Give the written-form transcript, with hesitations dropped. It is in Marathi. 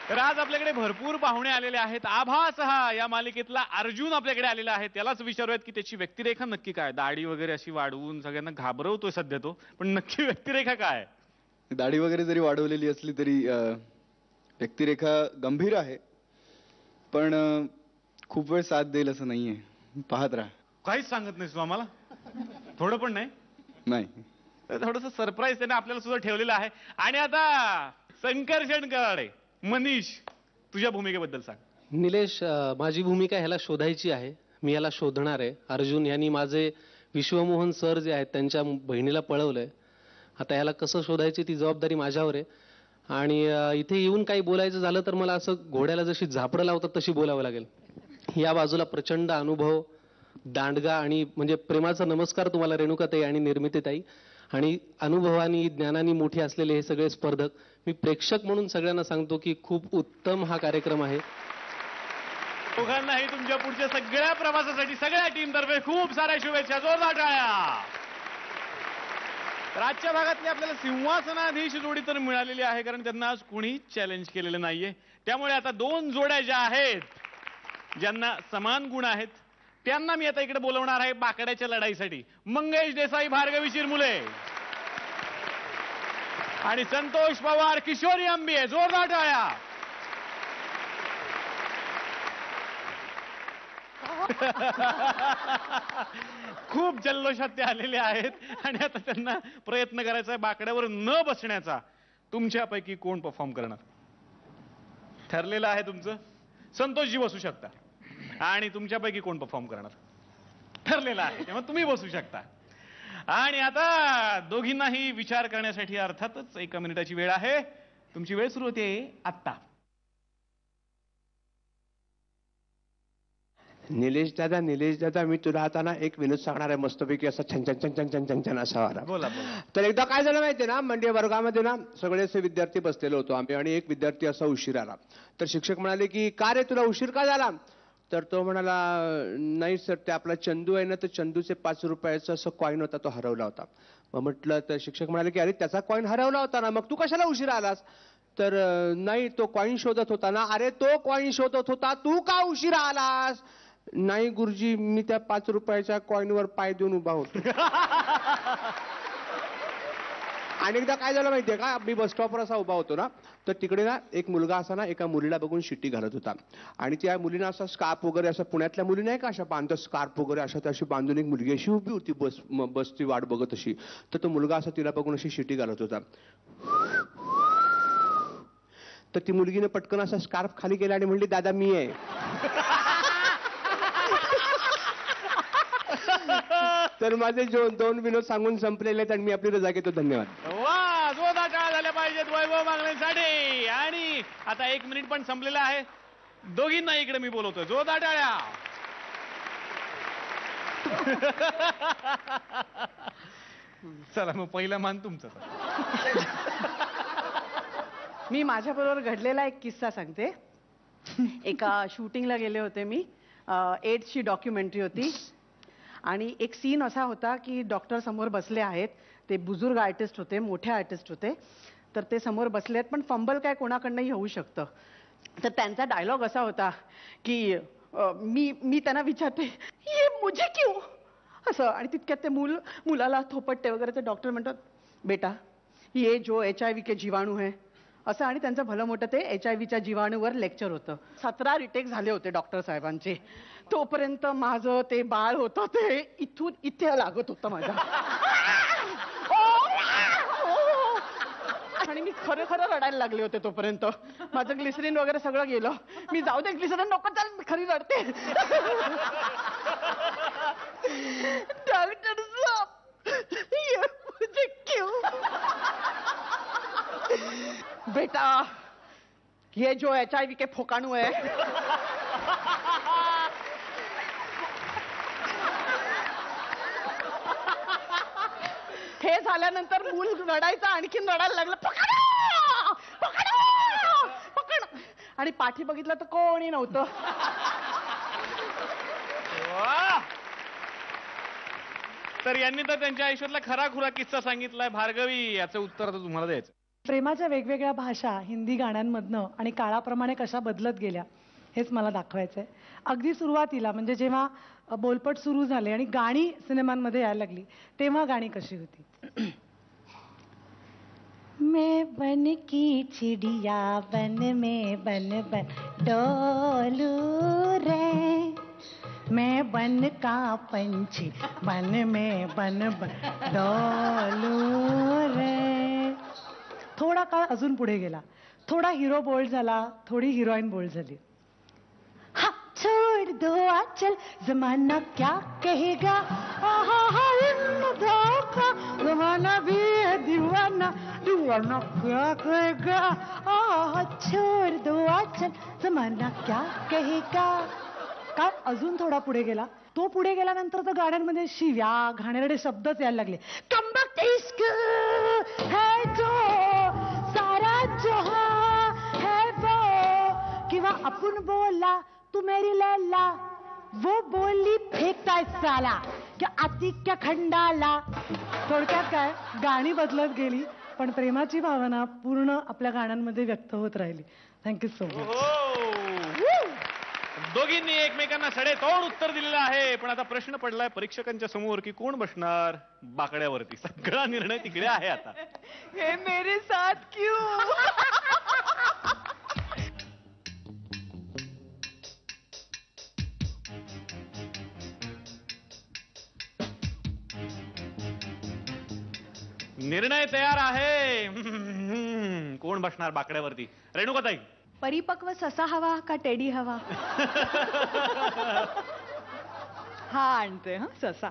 तर आज आपल्याकडे भरपूर पाहुणे आलेले आहेत. आभास हा या मालिकेतला अर्जुन आपल्याकडे आलेला आहे. त्यालाच विचारूयात की त्याची व्यक्तिरेखा नक्की काय. दाढी वगैरे अशी वाढवून सगळ्यांना घाबरवतोय सध्या तो, पण नक्की व्यक्तिरेखा काय? दाढी वगैरे जरी वाढवलेली असली तरी व्यक्तिरेखा गंभीर आहे, पण खूप वेळ साथ देईल असं नाहीये. पाहत राहा. काहीच सांगत नाहीस तू आम्हाला? थोडं पण नाही? नाही. थोडंसं सरप्राईज त्याने आपल्याला सुद्धा ठेवलेलं आहे. आणि आता संकर्षण कराडे, मनीष, तुझ्या भूमिकेबद्दल सांग. निलेश, माझी भूमिका ह्याला शोधायची आहे. मी ह्याला शोधणार आहे. अर्जुन यांनी माझे विश्वमोहन सर जे आहेत त्यांच्या बहिणीला पळवलंय. आता ह्याला कसं शोधायची ती जबाबदारी माझ्यावर आहे. आणि इथे येऊन काही बोलायचं झालं तर मला असं घोड्याला जशी झापडं लावतात तशी बोलावं लागेल. या बाजूला प्रचंड अनुभव, दांडगा आणि म्हणजे प्रेमाचा नमस्कार तुम्हाला रेणुकाताई आणि निर्मितीताई. आणि अनुभवानी ज्ञानानी मोठे असलेले हे सगळे स्पर्धक, मी प्रेक्षक म्हणून सगळ्यांना सांगतो की खूप उत्तम हा कार्यक्रम आहे. दोघांनाही तुमच्या पुढच्या सगळ्या प्रवासासाठी सगळ्या टीम तर्फे खूप साऱ्या शुभेच्छा. जोरदार टाळ्या. तर आजच्या भागातली आपल्याला सिंहासनाधीश जोडी तर मिळालेली आहे, कारण त्यांना आज कोणीच चॅलेंज केलेलं नाहीये. त्यामुळे आता दोन जोड्या ज्या आहेत ज्यांना समान गुण आहेत त्यांना मी आता इकडे बोलवणार आहे बाकड्याच्या लढाईसाठी. मंगेश देसाई, भार्गवी चिरमुले आणि संतोष पवार, किशोरी आंबिये. जोरदार टाळ्या. खूप जल्लोषात ते आलेले आहेत आणि आता त्यांना प्रयत्न करायचा आहे बाकड्यावर न बसण्याचा. तुमच्यापैकी कोण परफॉर्म करणार ठरलेलं आहे तुमचं? संतोषजी बसू शकता. आणि तुमच्यापैकी कोण परफॉर्म करणार ठरलेलं आहे, त्यामुळे तुम्ही बसू शकता. आणि आता दोघींनाही विचार करण्यासाठी अर्थातच 1 मिनिटाची वेळ आहे. तुमची वेळ सुरू होते आत्ता. निलेश दादा, मी तुला आता ना एक विनोद सांगणार आहे मस्तपैकी असा छन छन छन छन छन छन छन असा वाला. बोला बोला. तर एकदा काय झालं माहितीये ना, म्हणजे वर्गामध्ये ना सगळे असे विद्यार्थी बसलेलो होतो आम्ही, आणि एक विद्यार्थी असा उशीर आला. तर शिक्षक म्हणाले की का रे तुला उशीर का झाला? तर तो म्हणाला, नाही सर, ते आपला चंदू आहे ना, तर चंदूचे 5 रुपयाचा असं कॉईन होता, तो हरवला होता. मग म्हटलं, तर शिक्षक म्हणाले की अरे त्याचा कॉईन हरवला होता ना, मग तू कशाला उशीर आलास? तर नाही, तो कॉईन शोधत होता ना. अरे तो कॉईन शोधत होता, तू का उशिरा आलास? नाही गुरुजी, मी त्या 5 रुपयाच्या कॉईनवर पाय देऊन उभा होतो. आणि एकदा काय झालं माहितीये का, मी बस स्टॉपवर असा उभा होतो ना, तर तिकडे ना एक मुलगा असा ना एका मुलीला बघून शिट्टी घालत होता. आणि त्या मुलीनं असा स्कार्फ वगैरे, असं पुण्यातल्या मुली नाही का अशा बांधतात स्कार्फ वगैरे, अशा तशी बांधून एक मुलगी अशी उभी होती बसची वाट बघत अशी. तर तो मुलगा असा तिला बघून अशी शिट्टी घालत होता. तर ती मुलगीने पटकन असा स्कार्फ खाली केला आणि म्हणली, दादा मी आहे. तर माझे 2 विनोद सांगून संपलेले आहेत आणि मी आपली रजा घेतो. धन्यवाद. वा, जोरदार टाळ्या झाल्या पाहिजेत वैभव मागणेसाठी. आणि आता 1 मिनिट पण संपलेला आहे. दोघींना इकडे मी बोलवतोय. जोरदार टाळ्या. चला मग पहिला मान तुमचा. मी माझ्याबरोबर घडलेला एक किस्सा सांगते. एका शूटिंगला गेले होते मी. एड्सची डॉक्युमेंटरी होती आणि एक सीन असा होता की डॉक्टर समोर बसले आहेत. ते बुजुर्ग आर्टिस्ट होते, मोठे आर्टिस्ट होते. तर ते समोर बसले आहेत, पण फंबल काय कोणाकडनंही होऊ शकतं. तर त्यांचा डायलॉग असा होता की मी त्यांना विचारते, ये मुझे क्यों असं. आणि तितक्यात ते मुलाला थोपटते वगैरे. तर डॉक्टर म्हणतात, बेटा ये जो HIV के जीवाणू है असं. आणि त्यांचं भलं मोठं ते HIV जीवाणूवर लेक्चर होतं. 17 रिटेक झाले होते डॉक्टर साहेबांचे. तोपर्यंत माझं ते बाळ होतं ते इथून इथे लागत होतं माझ्या. आणि मी खरं रडायला लागले होते. तोपर्यंत माझं ग्लिसरीन वगैरे सगळं गेलं. मी जाऊ दे, ग्लिसरीन नको, चाल, मी खरी रडते. डॉक्टर बेटा ये जो HIV के फोकाणू है हे झाल्यानंतर मूल रडायचं, आणखीन रडायला लागलं, पकड पकड पकड. आणि पाठी बघितलं तर कोणी नव्हतं. तर यांनी तर त्यांच्या आयुष्यातला खरा खुरा किस्सा सांगितलाय. भार्गवी, याचं उत्तर आता तुम्हाला द्यायचं. प्रेमाच्या वेगवेगळ्या भाषा हिंदी गाण्यांमधनं आणि काळाप्रमाणे कशा बदलत गेल्या हेच मला दाखवायचं आहे. अगदी सुरुवातीला म्हणजे जेव्हा बोलपट सुरू झाले आणि गाणी सिनेमांमध्ये यायला लागली तेव्हा गाणी कशी होती? मैं बन की चिड़िया बन में बन बन डोलू रे, मैं बन का पंछी बन में बन बन डोलू रे. थोडा काळ अजून पुढे गेला, थोडा हिरो बोल्ड झाला, थोडी हिरोईन बोल्ड झाली. हा छोड़ दो आंचल जमाना क्या कहेगा, आहा हा इन धोखा जमाना भी है दीवाना, दीवाना क्या कहेगा, आहा छोड़ दो आंचल जमाना क्या कहेगा. काळ अजून थोडा पुढे गेला, तो पुढे गेल्यानंतर तर गाण्यांमध्ये शिव्या घाणेरडे शब्दच यायला लागले. कमबख्त इश्क है जो सारा जहां है वो, किंवा आपण बोला तू मेरी लैला वो बोली फेकताय साला क्या आतिक्य खंडाला. थोडक्यात काय, गाणी बदलत गेली पण प्रेमाची भावना पूर्ण आपल्या गाण्यांमध्ये व्यक्त होत राहिली. Thank you so much. दोघींनी एकमेकांना सडेतोड उत्तर दिलेलं आहे. पण आता प्रश्न पडलाय परीक्षकांच्या समोर की कोण बसणार बाकड्यावरती. सगळा निर्णय तिकडे आहे आता. हे मेरे साथ क्यों? निर्णय तयार आहे. कोण बसणार बाकड्यावरती? रेणुकाताई. परिपक्व ससा हवा का टेडी हवा? हा आणते हा ससा.